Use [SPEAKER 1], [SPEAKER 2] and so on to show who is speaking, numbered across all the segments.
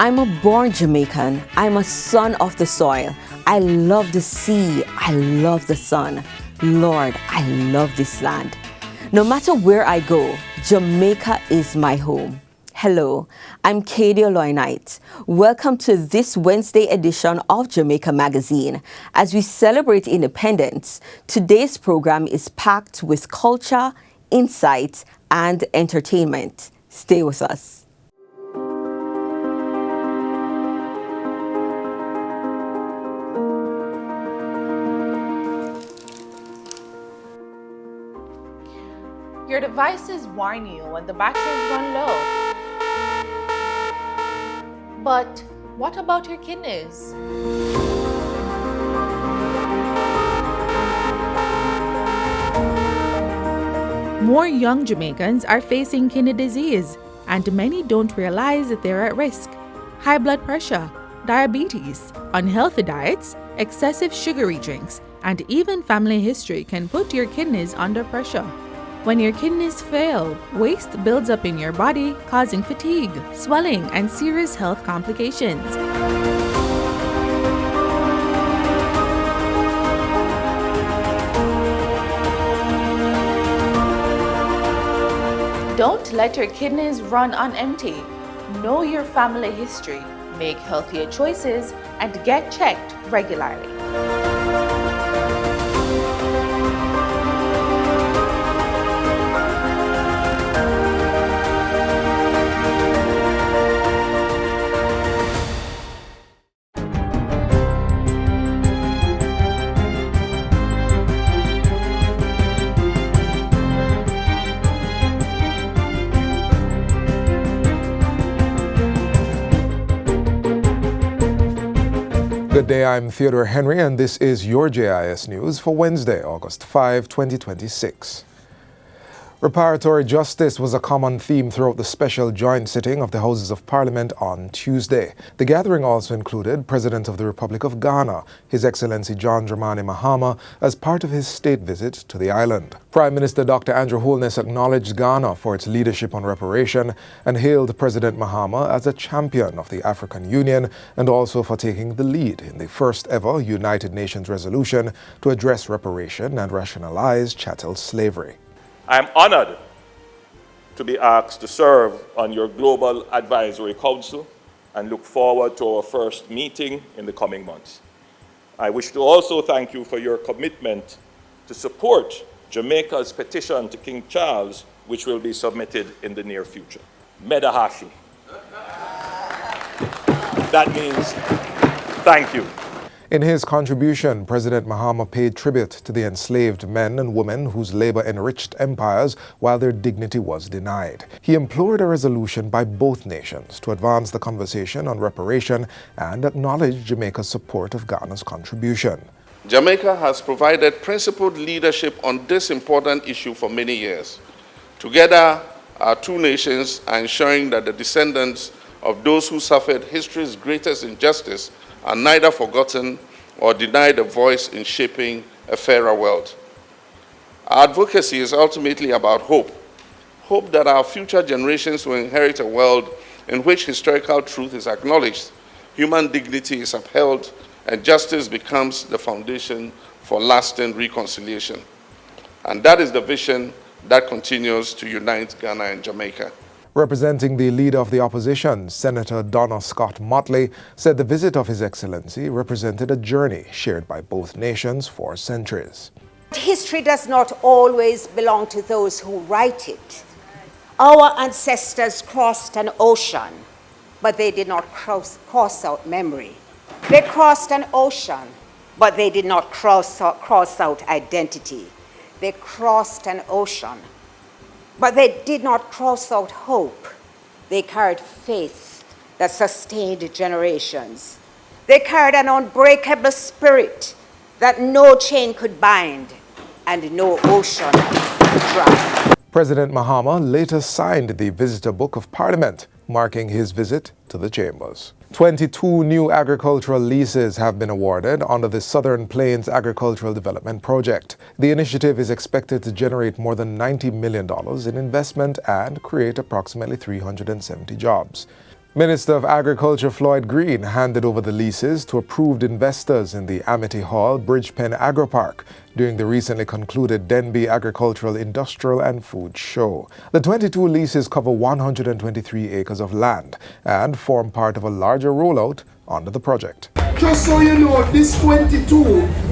[SPEAKER 1] I'm a born Jamaican. I'm a son of the soil. I love the sea. I love the sun. Lord, I love this land. No matter where I go, Jamaica is my home. Hello, I'm Katie Oloy-Knight. Welcome to this Wednesday edition of Jamaica Magazine. As we celebrate independence, today's program is packed with culture, insight, and entertainment. Stay with us.
[SPEAKER 2] Your devices warn you when the batteries run low. But what about your kidneys? More young Jamaicans are facing kidney disease, and many don't realize that they're at risk. High blood pressure, diabetes, unhealthy diets, excessive sugary drinks, and even family history can put your kidneys under pressure. When your kidneys fail, waste builds up in your body, causing fatigue, swelling, and serious health complications. Don't let your kidneys run on empty. Know your family history, make healthier choices, and get checked regularly.
[SPEAKER 3] Good day, I'm Theodore Henry, and this is your JIS News for Wednesday, August 5, 2026. Reparatory justice was a common theme throughout the special joint sitting of the Houses of Parliament on Tuesday. The gathering also included President of the Republic of Ghana, His Excellency John Dramani Mahama, as part of his state visit to the island. Prime Minister Dr. Andrew Holness acknowledged Ghana for its leadership on reparation and hailed President Mahama as a champion of the African Union and also for taking the lead in the first ever United Nations resolution to address reparation and rationalize chattel slavery.
[SPEAKER 4] I am honored to be asked to serve on your Global Advisory Council and look forward to our first meeting in the coming months. I wish to also thank you for your commitment to support Jamaica's petition to King Charles, which will be submitted in the near future. Medahashi. That means thank you.
[SPEAKER 3] In his contribution, President Mahama paid tribute to the enslaved men and women whose labor enriched empires while their dignity was denied. He implored a resolution by both nations to advance the conversation on reparation and acknowledge Jamaica's support of Ghana's contribution.
[SPEAKER 5] Jamaica has provided principled leadership on this important issue for many years. Together, our two nations are ensuring that the descendants of those who suffered history's greatest injustice are neither forgotten or denied a voice in shaping a fairer world. Our advocacy is ultimately about hope. Hope that our future generations will inherit a world in which historical truth is acknowledged, human dignity is upheld, and justice becomes the foundation for lasting reconciliation. And that is the vision that continues to unite Ghana and Jamaica.
[SPEAKER 3] Representing the leader of the opposition, Senator Donna Scott Motley, said the visit of His Excellency represented a journey shared by both nations for centuries.
[SPEAKER 6] History does not always belong to those who write it. Our ancestors crossed an ocean, but they did not cross out memory. They crossed an ocean, but they did not cross out identity. They crossed an ocean, but they did not cross out hope. They carried faith that sustained generations. They carried an unbreakable spirit that no chain could bind and no ocean could drown.
[SPEAKER 3] President Mahama later signed the Visitor Book of Parliament, marking his visit to the chambers. 22 new agricultural leases have been awarded under the Southern Plains Agricultural Development Project. The initiative is expected to generate more than $90 million in investment and create approximately 370 jobs. Minister of Agriculture Floyd Green handed over the leases to approved investors in the Amity Hall Bridgepen Agropark during the recently concluded Denby Agricultural, Industrial and Food Show. The 22 leases cover 123 acres of land and form part of a larger rollout under the project.
[SPEAKER 7] Just so you know, this 22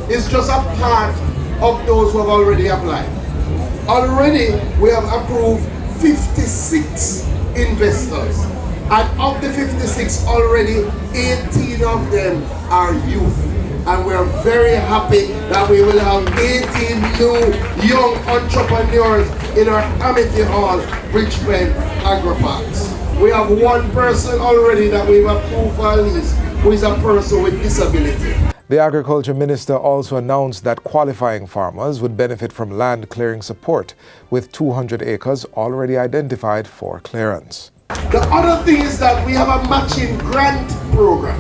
[SPEAKER 7] is just a part of those who have already applied. Already we have approved 56 investors. And of the 56, already 18 of them are youth. And we're very happy that we will have 18 new young entrepreneurs in our Amity Hall Bridgepen Agroparks. We have one person already that we've approved for a lease, who is a person with disability.
[SPEAKER 3] The Agriculture Minister also announced that qualifying farmers would benefit from land clearing support, with 200 acres already identified for clearance.
[SPEAKER 7] The other thing is that we have a matching grant program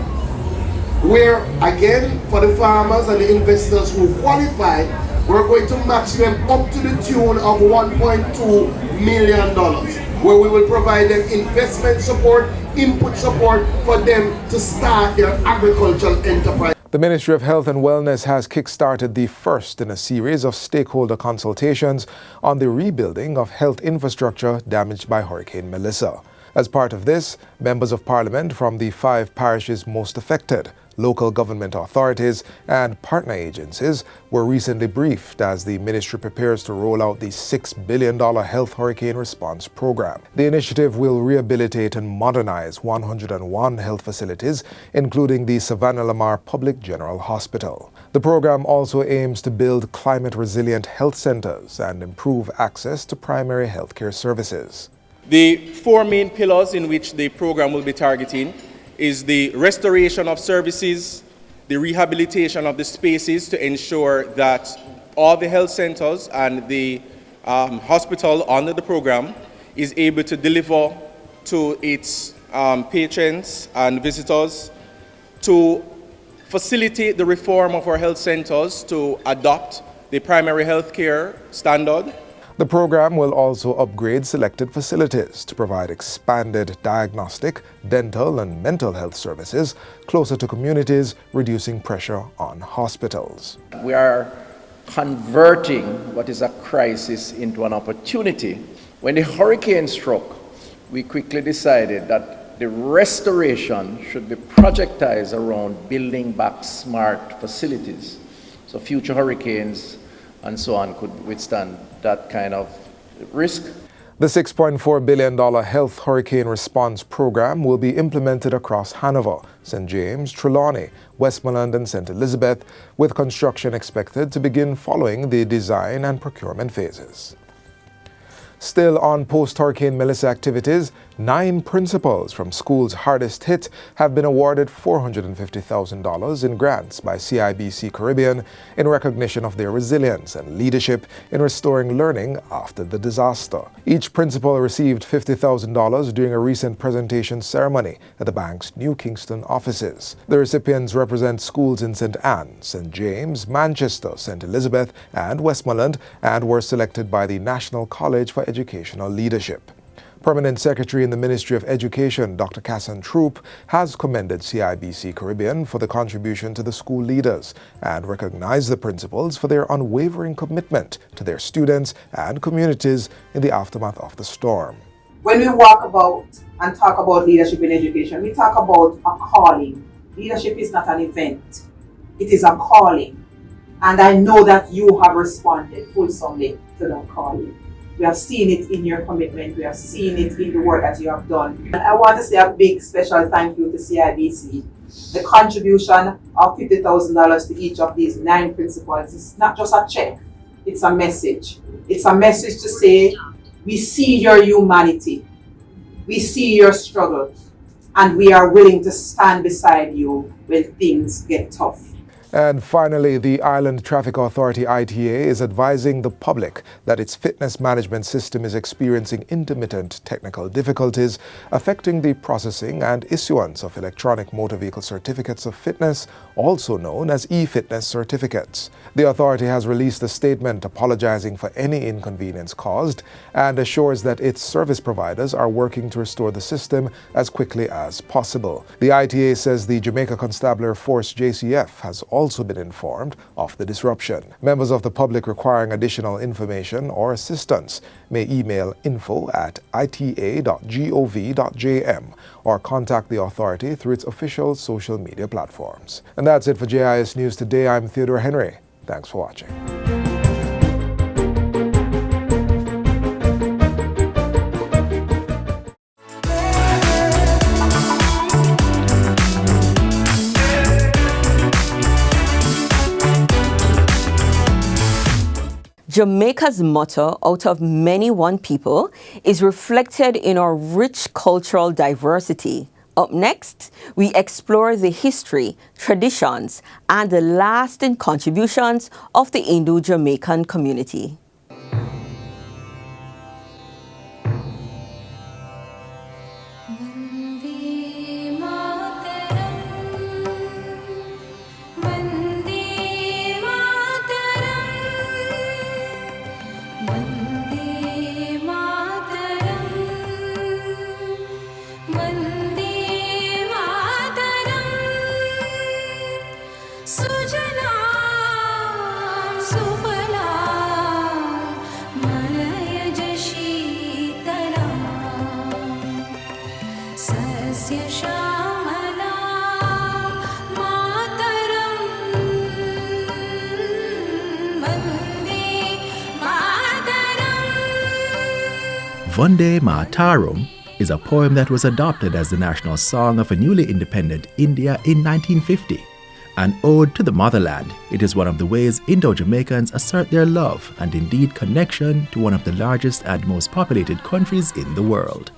[SPEAKER 7] where, again, for the farmers and the investors who qualify, we're going to match them up to the tune of $1.2 million, where we will provide them investment support, input support for them to start their agricultural enterprise.
[SPEAKER 3] The Ministry of Health and Wellness has kick-started the first in a series of stakeholder consultations on the rebuilding of health infrastructure damaged by Hurricane Melissa. As part of this, members of Parliament from the 5 parishes most affected, local government authorities and partner agencies were recently briefed as the ministry prepares to roll out the $6 billion Health Hurricane Response Program. The initiative will rehabilitate and modernize 101 health facilities, including the Savannah Lamar Public General Hospital. The program also aims to build climate-resilient health centers and improve access to primary healthcare services.
[SPEAKER 8] The 4 main pillars in which the program will be targeting is the restoration of services, the rehabilitation of the spaces to ensure that all the health centers and the hospital under the program is able to deliver to its patients and visitors, to facilitate the reform of our health centers to adopt the primary health care standard.
[SPEAKER 3] The program will also upgrade selected facilities to provide expanded diagnostic, dental, and mental health services closer to communities, reducing pressure on hospitals.
[SPEAKER 9] We are converting what is a crisis into an opportunity. When the hurricane struck, we quickly decided that the restoration should be projectized around building back smart facilities, so future hurricanes and so on could withstand that kind of risk.
[SPEAKER 3] The $6.4 billion Health Hurricane Response Program will be implemented across Hanover, St. James, Trelawney, Westmoreland, and St. Elizabeth, with construction expected to begin following the design and procurement phases. Still on post-Hurricane Melissa activities, 9 principals from schools hardest hit have been awarded $450,000 in grants by CIBC Caribbean in recognition of their resilience and leadership in restoring learning after the disaster. Each principal received $50,000 during a recent presentation ceremony at the bank's New Kingston offices. The recipients represent schools in St. Anne, St. James, Manchester, St. Elizabeth, and Westmoreland, and were selected by the National College for Educational Leadership. Permanent Secretary in the Ministry of Education, Dr. Cassan Troop, has commended CIBC Caribbean for the contribution to the school leaders and recognized the principals for their unwavering commitment to their students and communities in the aftermath of the storm.
[SPEAKER 10] When we walk about and talk about leadership in education, we talk about a calling. Leadership is not an event, it is a calling. And I know that you have responded fulsomely to that calling. We have seen it in your commitment. We have seen it in the work that you have done. And I want to say a big special thank you to CIBC. The contribution of $50,000 to each of these 9 principals is not just a check, it's a message. It's a message to say, we see your humanity, we see your struggles, and we are willing to stand beside you when things get tough.
[SPEAKER 3] And finally, the Island Traffic Authority ITA is advising the public that its fitness management system is experiencing intermittent technical difficulties affecting the processing and issuance of electronic motor vehicle certificates of fitness, also known as e-fitness certificates. The authority has released a statement apologizing for any inconvenience caused and assures that its service providers are working to restore the system as quickly as possible. The ITA says the Jamaica Constabulary Force JCF has also been informed of the disruption. Members of the public requiring additional information or assistance may email info@ita.gov.jm or contact the authority through its official social media platforms. And that's it for JIS News Today. I'm Theodore Henry. Thanks for watching.
[SPEAKER 1] Jamaica's motto, out of many one people, is reflected in our rich cultural diversity. Up next, we explore the history, traditions, and the lasting contributions of the Indo-Jamaican community.
[SPEAKER 11] Vande Mataram is a poem that was adopted as the national song of a newly independent India in 1950. An ode to the motherland, it is one of the ways Indo-Jamaicans assert their love and indeed connection to one of the largest and most populated countries in the world.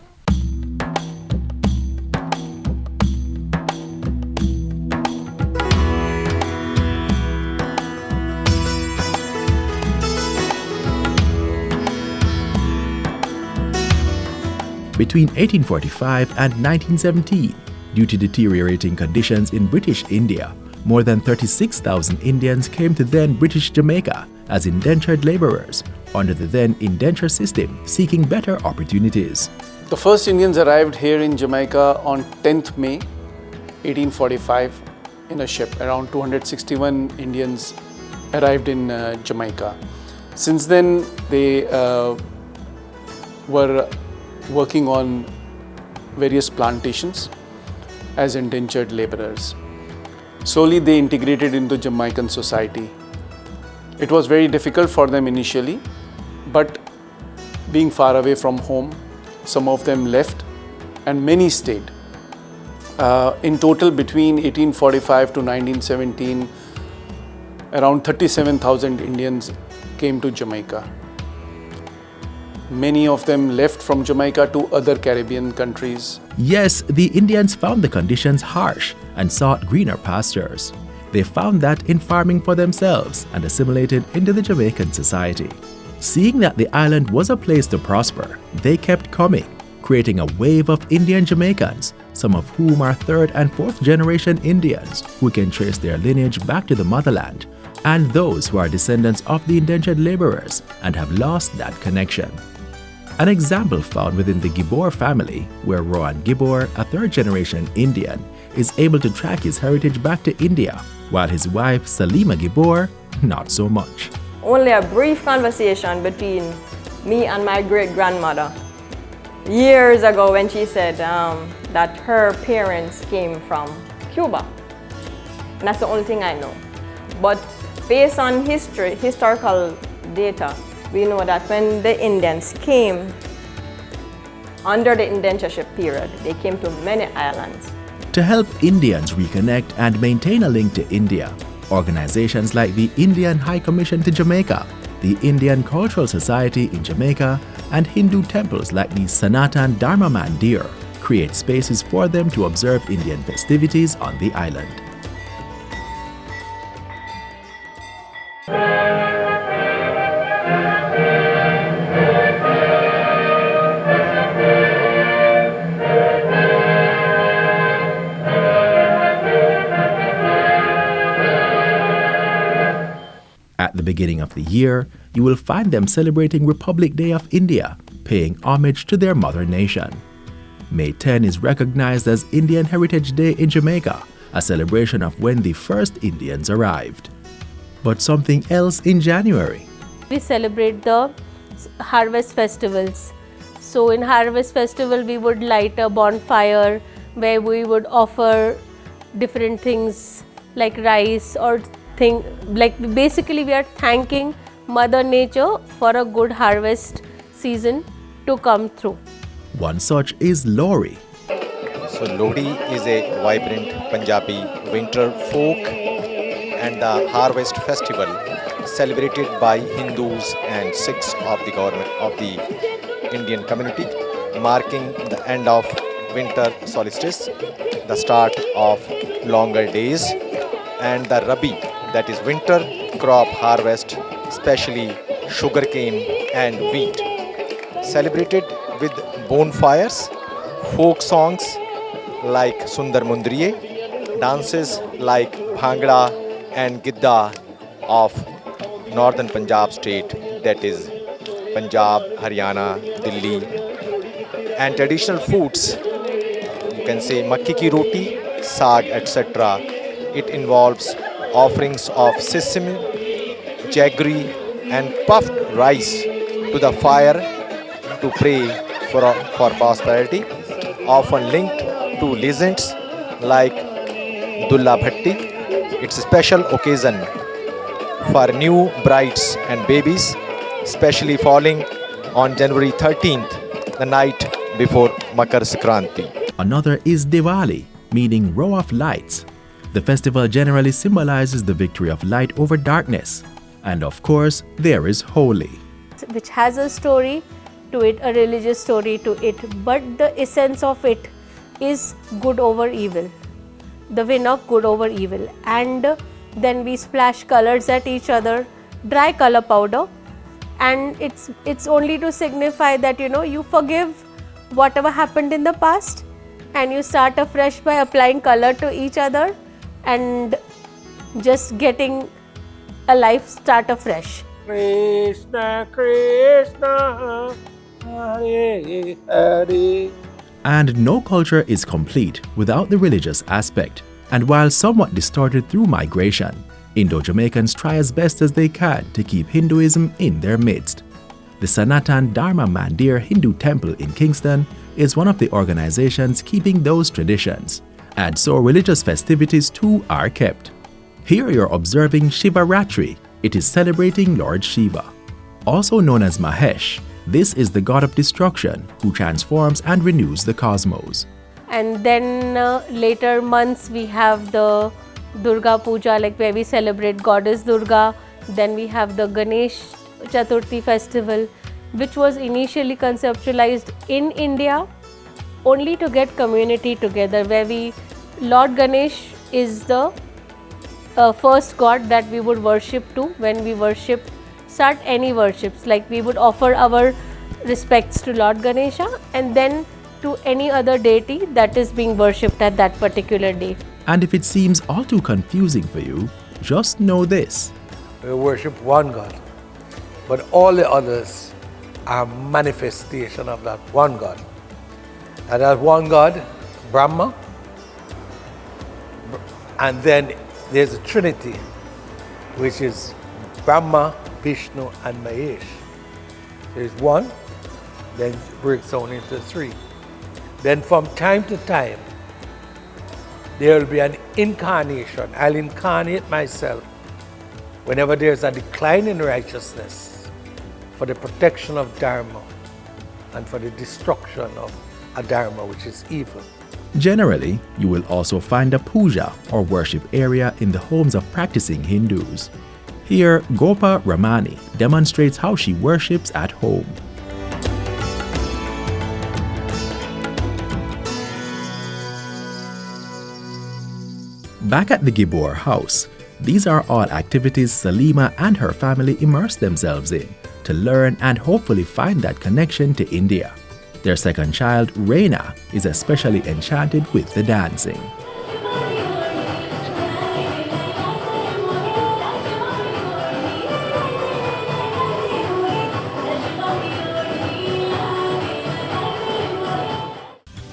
[SPEAKER 11] Between 1845 and 1917, due to deteriorating conditions in British India, more than 36,000 Indians came to then British Jamaica as indentured laborers under the then indenture system, seeking better opportunities.
[SPEAKER 12] The first Indians arrived here in Jamaica on 10th May 1845 in a ship. Around 261 Indians arrived in Jamaica. Since then, they were working on various plantations as indentured laborers. Slowly they integrated into Jamaican society. It was very difficult for them initially, but being far away from home, some of them left and many stayed. In total, between 1845 to 1917, around 37,000 Indians came to Jamaica. Many of them left from Jamaica to other Caribbean countries.
[SPEAKER 11] Yes, the Indians found the conditions harsh and sought greener pastures. They found that in farming for themselves and assimilated into the Jamaican society. Seeing that the island was a place to prosper, they kept coming, creating a wave of Indian Jamaicans, some of whom are third and fourth generation Indians who can trace their lineage back to the motherland, and those who are descendants of the indentured laborers and have lost that connection. An example found within the Gibor family, where Rohan Gibor, a third-generation Indian, is able to track his heritage back to India, while his wife Salima Gibor, not so much.
[SPEAKER 13] Only a brief conversation between me and my great-grandmother years ago when she said that her parents came from Cuba. And that's the only thing I know. But based on historical data, we know that when the Indians came under the indentureship period, they came to many islands.
[SPEAKER 11] To help Indians reconnect and maintain a link to India, organizations like the Indian High Commission to Jamaica, the Indian Cultural Society in Jamaica, and Hindu temples like the Sanatan Dharma Mandir create spaces for them to observe Indian festivities on the island. At the beginning of the year, you will find them celebrating Republic Day of India, paying homage to their mother nation. May 10 is recognized as Indian Heritage Day in Jamaica, a celebration of when the first Indians arrived. But something else in January.
[SPEAKER 14] We celebrate the harvest festivals. So in harvest festival, we would light a bonfire where we would offer different things like rice or basically we are thanking Mother Nature for a good harvest season to come through.
[SPEAKER 11] One such is Lori.
[SPEAKER 15] So Lodi is a vibrant Punjabi winter folk and the harvest festival celebrated by Hindus and Sikhs of the government of the Indian community, marking the end of winter solstice, the start of longer days, and the Rabi, that is winter crop harvest, especially sugarcane and wheat. Celebrated with bonfires, folk songs like Sundar Mundriye, dances like Bhangra and Gidda of northern Punjab state, that is Punjab, Haryana, Delhi, and traditional foods, you can say makki ki roti, saag, etc. It involves offerings of sesame, jaggery, and puffed rice to the fire to pray for prosperity, often linked to legends like Dulla Bhatti. It's a special occasion for new brides and babies, especially falling on January 13th, the night before Makar Sankranti.
[SPEAKER 11] Another is Diwali, meaning row of lights. The festival generally symbolizes the victory of light over darkness. And of course, there is Holi,
[SPEAKER 14] which has a story to it, a religious story to it, but the essence of it is good over evil, the win of good over evil. And then we splash colors at each other, dry color powder, and it's only to signify that you forgive whatever happened in the past and you start afresh by applying color to each other and just getting a life start afresh.
[SPEAKER 16] Krishna, Krishna, Hare Hare.
[SPEAKER 11] And no culture is complete without the religious aspect. And while somewhat distorted through migration, Indo-Jamaicans try as best as they can to keep Hinduism in their midst. The Sanatan Dharma Mandir Hindu Temple in Kingston is one of the organizations keeping those traditions. And so religious festivities too are kept. Here you're observing Shivaratri. It is celebrating Lord Shiva. Also known as Mahesh, this is the god of destruction who transforms and renews the cosmos.
[SPEAKER 14] And then later months we have the Durga Puja, like where we celebrate Goddess Durga. Then we have the Ganesh Chaturthi festival, which was initially conceptualized in India only to get community together, where Lord Ganesh is the first god that we would worship to when we start any worships. Like we would offer our respects to Lord Ganesha and then to any other deity that is being worshipped at that particular day.
[SPEAKER 11] And if it seems all too confusing for you, just know this.
[SPEAKER 16] We worship one God, but all the others are manifestation of that one God. And that one God, Brahma, and then there's a Trinity, which is Brahma, Vishnu, and Mahesh. There's one, then it breaks down into three. Then from time to time, there will be an incarnation. I'll incarnate myself whenever there's a decline in righteousness for the protection of Dharma and for the destruction of adharma, which is evil.
[SPEAKER 11] Generally, you will also find a puja or worship area in the homes of practicing Hindus. Here, Gopa Ramani demonstrates how she worships at home. Back at the Gibor house, These are all activities Salima and her family immerse themselves in to learn and hopefully find that connection to India. Their second child, Reina, is especially enchanted with the dancing.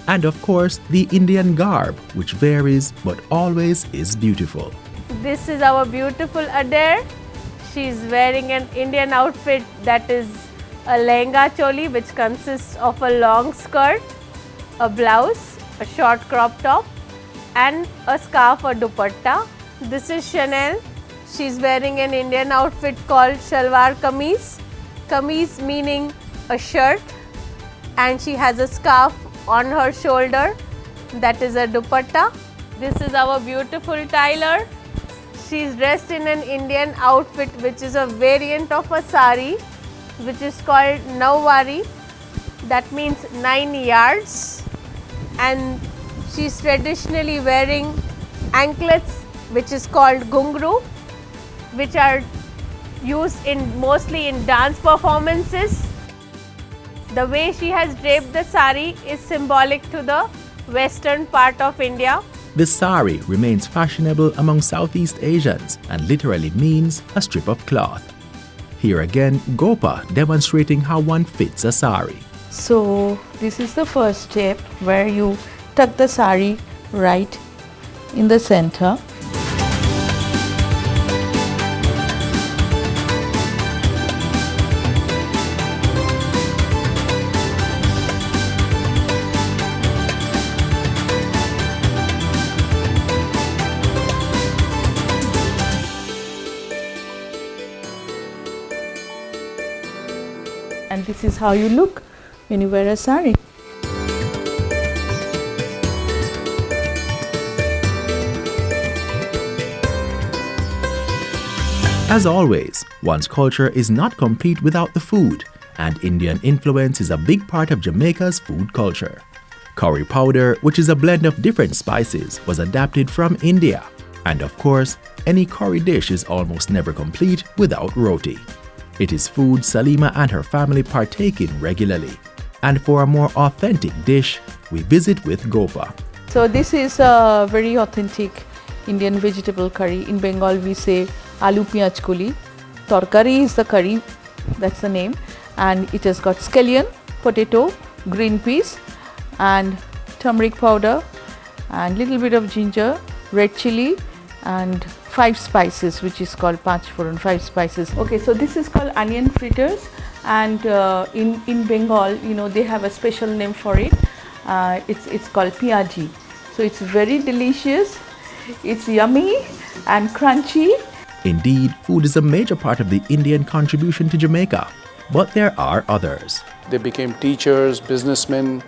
[SPEAKER 11] And of course, the Indian garb, which varies but always is beautiful.
[SPEAKER 14] This is our beautiful Adair. She's wearing an Indian outfit that is a lehenga choli, which consists of a long skirt, a blouse, a short crop top and a scarf or dupatta. This is Chanel. She's wearing an Indian outfit called shalwar kameez. Kameez meaning a shirt, and she has a scarf on her shoulder, that is a dupatta. This is our beautiful Tyler. She's dressed in an Indian outfit which is a variant of a sari, which is called Nawari, that means 9 yards, and she's traditionally wearing anklets which is called ghungru, which are used mostly in dance performances. The way she has draped the sari is symbolic to the western part of India.
[SPEAKER 11] This sari remains fashionable among Southeast Asians and literally means a strip of cloth. Here again, Gopa demonstrating how one fits a sari.
[SPEAKER 2] So this is the first step where you tuck the sari right in the center. And this is how you look when you wear a sari.
[SPEAKER 11] As always, one's culture is not complete without the food, and Indian influence is a big part of Jamaica's food culture. Curry powder, which is a blend of different spices, was adapted from India. And of course, any curry dish is almost never complete without roti. It is food Salima and her family partake in regularly. And for a more authentic dish, we visit with Gopa.
[SPEAKER 2] So this is a very authentic Indian vegetable curry. In Bengal we say aloo piyaj koli. Torkari is the curry, that's the name. And it has got scallion, potato, green peas and turmeric powder and little bit of ginger, red chili and 5 spices, which is called 5 spices. Okay, so this is called onion fritters, and in Bengal, they have a special name for it. It's called piyaji. So it's very delicious, it's yummy and crunchy.
[SPEAKER 11] Indeed, food is a major part of the Indian contribution to Jamaica, but there are others.
[SPEAKER 12] They became teachers, businessmen,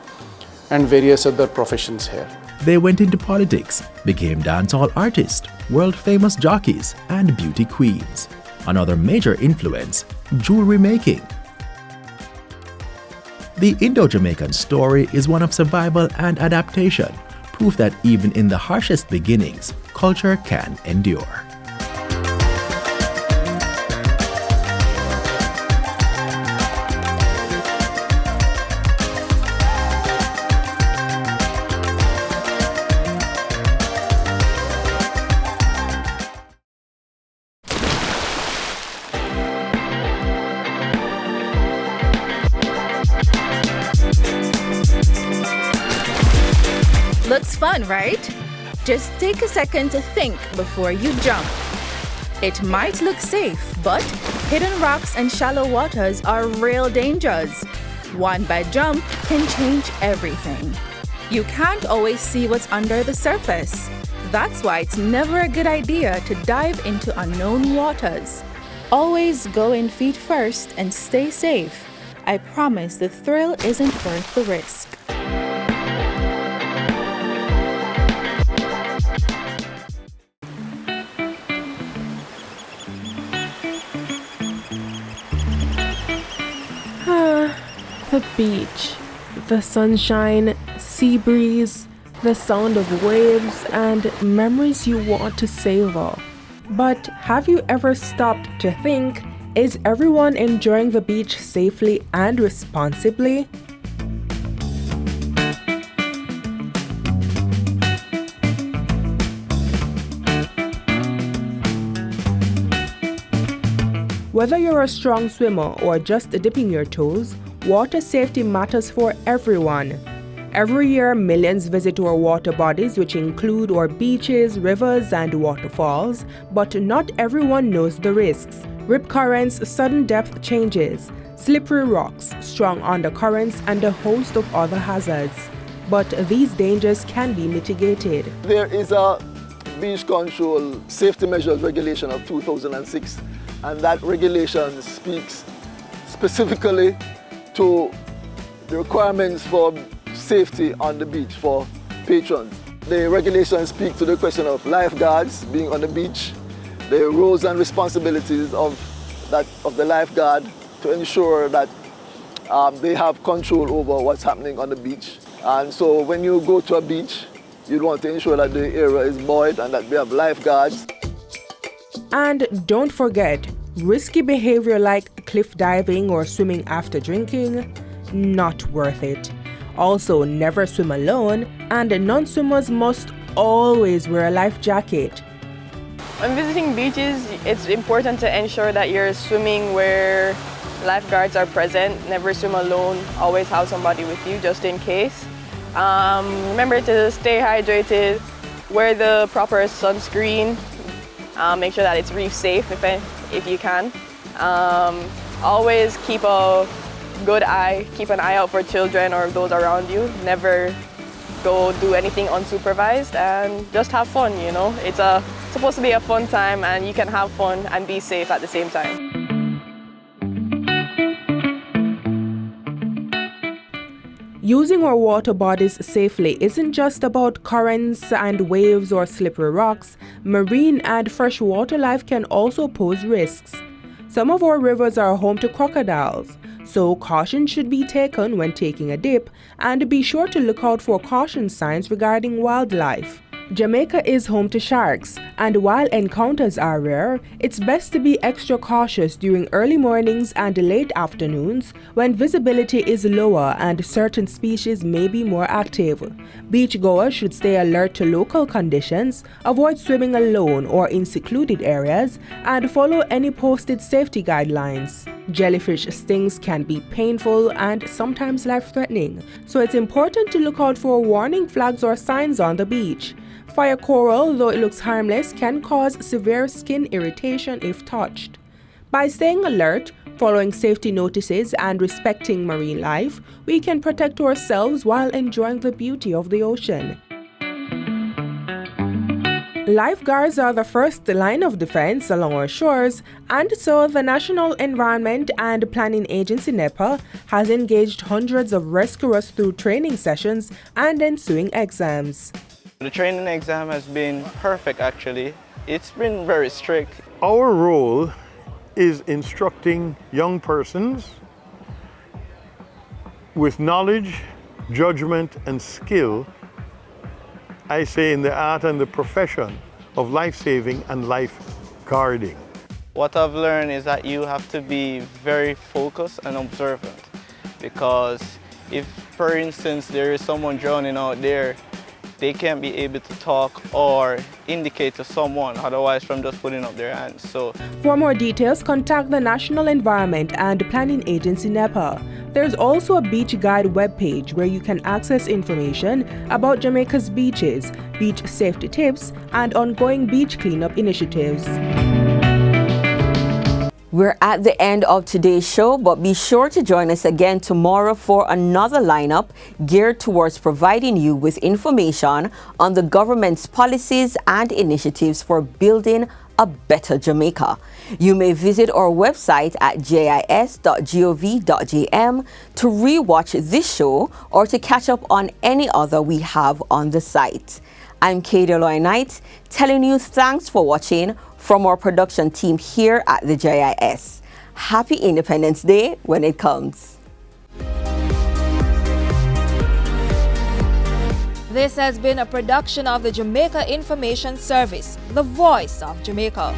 [SPEAKER 12] and various other professions here.
[SPEAKER 11] They went into politics, became dancehall artists, world-famous jockeys, and beauty queens. Another major influence, jewelry making. The Indo-Jamaican story is one of survival and adaptation, proof that even in the harshest beginnings, culture can endure.
[SPEAKER 2] Looks fun, right? Just take a second to think before you jump. It might look safe, but hidden rocks and shallow waters are real dangers. One bad jump can change everything. You can't always see what's under the surface. That's why it's never a good idea to dive into unknown waters. Always go in feet first and stay safe. I promise the thrill isn't worth the risk.
[SPEAKER 17] The beach, the sunshine, sea breeze, the sound of waves, and memories you want to savor. But have you ever stopped to think, is everyone enjoying the beach safely and responsibly? Whether you're a strong swimmer or just dipping your toes, water safety matters for everyone. Every year, millions visit our water bodies, which include our beaches, rivers, and waterfalls, but not everyone knows the risks. Rip currents, sudden depth changes, slippery rocks, strong undercurrents, and a host of other hazards. But these dangers can be mitigated.
[SPEAKER 18] There is a beach control safety measures regulation of 2006, and that regulation speaks specifically to the requirements for safety on the beach for patrons. The regulations speak to the question of lifeguards being on the beach, the roles and responsibilities of the lifeguard to ensure that they have control over what's happening on the beach. And so when you go to a beach, you want to ensure that the area is buoyed and that we have lifeguards.
[SPEAKER 17] And don't forget, risky behavior like cliff diving or swimming after drinking, not worth it. Also, never swim alone, and non-swimmers must always wear a life jacket.
[SPEAKER 13] When visiting beaches, it's important to ensure that you're swimming where lifeguards are present. Never swim alone, always have somebody with you just in case. Remember to stay hydrated, wear the proper sunscreen, make sure that it's reef safe if you can. Always keep an eye out for children or those around you. Never go do anything unsupervised and just have fun, you know. It's supposed to be a fun time and you can have fun and be safe at the same time.
[SPEAKER 17] Using our water bodies safely isn't just about currents and waves or slippery rocks. Marine and freshwater life can also pose risks. Some of our rivers are home to crocodiles, so caution should be taken when taking a dip, and be sure to look out for caution signs regarding wildlife. Jamaica is home to sharks, and while encounters are rare, it's best to be extra cautious during early mornings and late afternoons when visibility is lower and certain species may be more active. Beachgoers should stay alert to local conditions, avoid swimming alone or in secluded areas, and follow any posted safety guidelines. Jellyfish stings can be painful and sometimes life-threatening, so it's important to look out for warning flags or signs on the beach. Fire coral, though it looks harmless, can cause severe skin irritation if touched. By staying alert, following safety notices, and respecting marine life, we can protect ourselves while enjoying the beauty of the ocean. Lifeguards are the first line of defense along our shores, and so the National Environment and Planning Agency NEPA has engaged hundreds of rescuers through training sessions and ensuing exams.
[SPEAKER 19] The training exam has been perfect actually. It's been very strict.
[SPEAKER 16] Our role is instructing young persons with knowledge, judgment, and skill, I say in the art and the profession of life-saving and life-guarding.
[SPEAKER 19] What I've learned is that you have to be very focused and observant, because if, for instance, there is someone drowning out there, they can't be able to talk or indicate to someone otherwise from just putting up their hands. So,
[SPEAKER 17] for more details, contact the National Environment and Planning Agency NEPA. There's also a beach guide webpage where you can access information about Jamaica's beaches, beach safety tips, and ongoing beach cleanup initiatives.
[SPEAKER 1] We're at the end of today's show, but be sure to join us again tomorrow for another lineup geared towards providing you with information on the government's policies and initiatives for building a better Jamaica. You may visit our website at jis.gov.jm to rewatch this show or to catch up on any other we have on the site. I'm Kay Deloy Knight, telling you thanks for watching from our production team here at the JIS. Happy Independence Day when it comes.
[SPEAKER 20] This has been a production of the Jamaica Information Service, the voice of Jamaica.